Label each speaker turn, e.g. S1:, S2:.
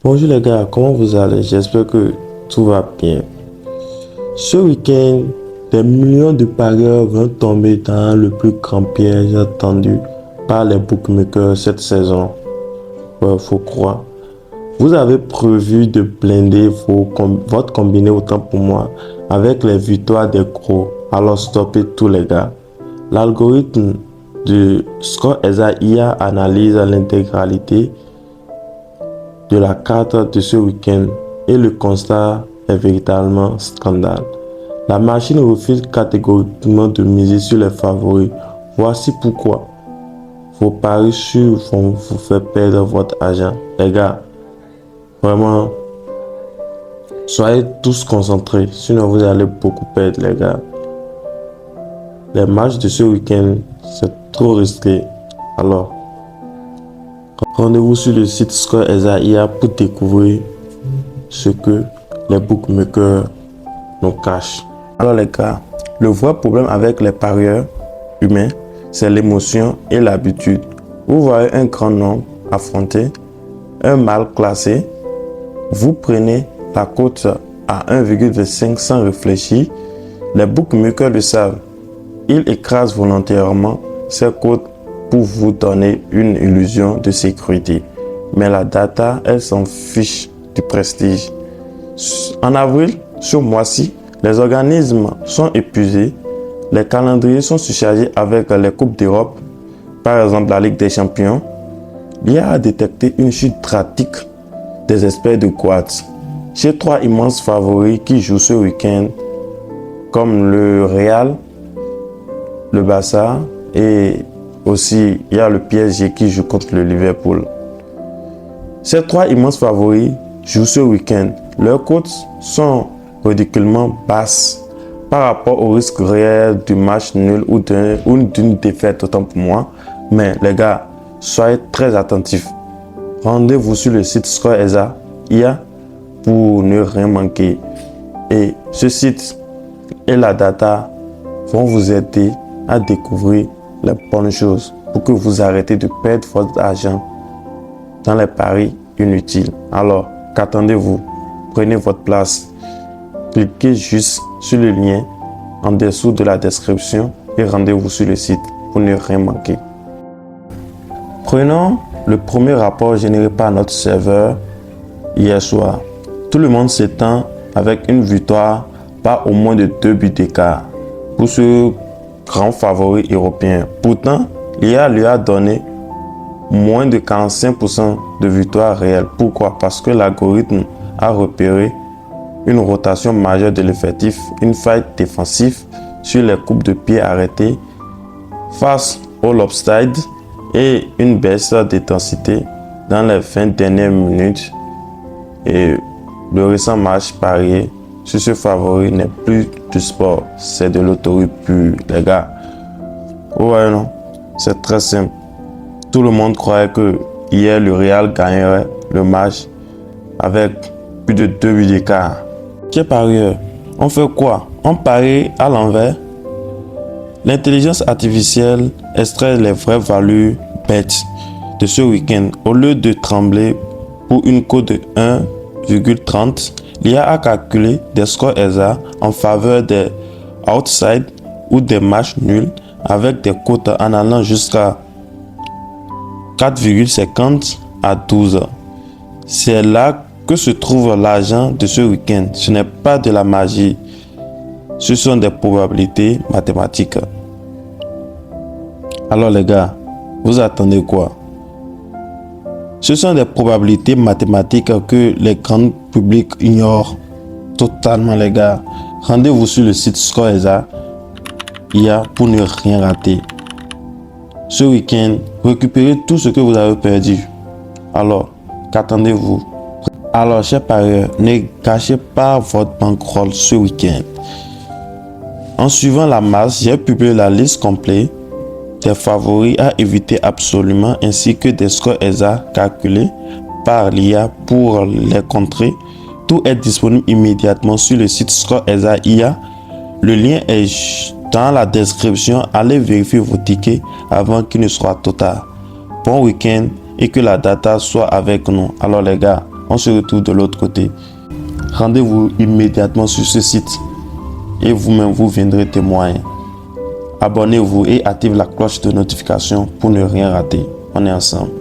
S1: Bonjour les gars, comment vous allez? J'espère que tout va bien. Ce week-end, des millions de parieurs vont tomber dans le plus grand piège attendu par les bookmakers cette saison. Ouais, faut croire. Vous avez prévu de blinder votre combiné autant pour moi avec les victoires des gros. Alors stoppez tous les gars. L'algorithme du ScoreExa IA analyse l'intégralité de la carte de ce week-end et le constat est véritablement scandale. La machine refuse catégoriquement de miser sur les favoris. Voici pourquoi. Vos paris sûrs vont vous faire perdre votre argent. Les gars, vraiment, soyez tous concentrés, sinon vous allez beaucoup perdre les gars. Les matchs de ce week-end, c'est trop risqué. Alors, rendez-vous sur le site ScoreExa IA pour découvrir ce que les bookmakers nous cachent. Alors les gars, le vrai problème avec les parieurs humains, c'est l'émotion et l'habitude. Vous voyez un grand nombre affronter un mal classé, vous prenez la cote à 1,5 sans réfléchir. Les bookmakers le savent. Ils écrasent volontairement ces cotes pour vous donner une illusion de sécurité. Mais la data, elle s'en fiche du prestige. En avril, ce mois-ci, les organismes sont épuisés, les calendriers sont surchargés avec les Coupes d'Europe, par exemple la Ligue des Champions. L'IA a détecté une chute drastique des experts de quads. Chez trois immenses favoris qui jouent ce week-end, comme le Real, le Barça et aussi il y a le PSG qui joue contre le Liverpool. Ces trois immenses favoris jouent ce week-end. Leurs cotes sont ridiculement basses par rapport au risque réel du match nul ou d'une défaite, autant pour moi. Mais les gars, soyez très attentifs. Rendez-vous sur le site ScoreExa IA pour ne rien manquer. Et ce site et la data vont vous aider à découvrir les bonnes choses pour que vous arrêtez de perdre votre argent dans les paris inutiles. Alors, qu'attendez-vous? Prenez votre place. Cliquez juste sur le lien en dessous de la description et rendez-vous sur le site pour ne rien manquer. Prenons le premier rapport généré par notre serveur hier soir. Tout le monde s'étend avec une victoire par au moins de 2 buts d'écart pour ce grand favori européen. Pourtant, l'IA lui a donné moins de 45% de victoires réelles. Pourquoi? Parce que l'algorithme a repéré une rotation majeure de l'effectif, une faille défensive sur les coupes de pied arrêtées face au lopside et une baisse d'intensité dans les 20 dernières minutes. Et le récent match parié sur ce favori n'est plus du sport, c'est de loterie pure, les gars. Ouais, non, c'est très simple. Tout le monde croyait que hier le Real gagnerait le match avec plus de 2 buts d'écart. Chers parieurs, on fait quoi? On parie à l'envers. L'intelligence artificielle extrait les vraies valeurs bêtes de ce week-end. Au lieu de trembler pour une cote de 1,30, l'IA a calculé des scores ESA en faveur des outside ou des matchs nuls avec des cotes en allant jusqu'à 4,50 à 12. C'est là que se trouve l'argent de ce week-end. Ce n'est pas de la magie. Ce sont des probabilités mathématiques. Alors les gars, vous attendez quoi? Ce sont des probabilités mathématiques que les grands publics ignorent totalement les gars. Rendez-vous sur le site ScoreExa IA pour ne rien rater. Ce week-end, récupérez tout ce que vous avez perdu. Alors, qu'attendez-vous? Alors, chers parieurs, ne gâchez pas votre bankroll ce week-end. En suivant la masse, j'ai publié la liste complète des favoris à éviter absolument ainsi que des scores ESA calculés par l'IA pour les contrer. Tout est disponible immédiatement sur le site ScoreExa IA. Le lien est dans la description. Allez vérifier vos tickets avant qu'il ne soit trop tard. Bon week-end et que la data soit avec nous. Alors les gars, On se retrouve de l'autre côté. Rendez-vous immédiatement sur ce site et vous-même vous viendrez témoigner. Abonnez-vous et activez la cloche de notification pour ne rien rater. On est ensemble.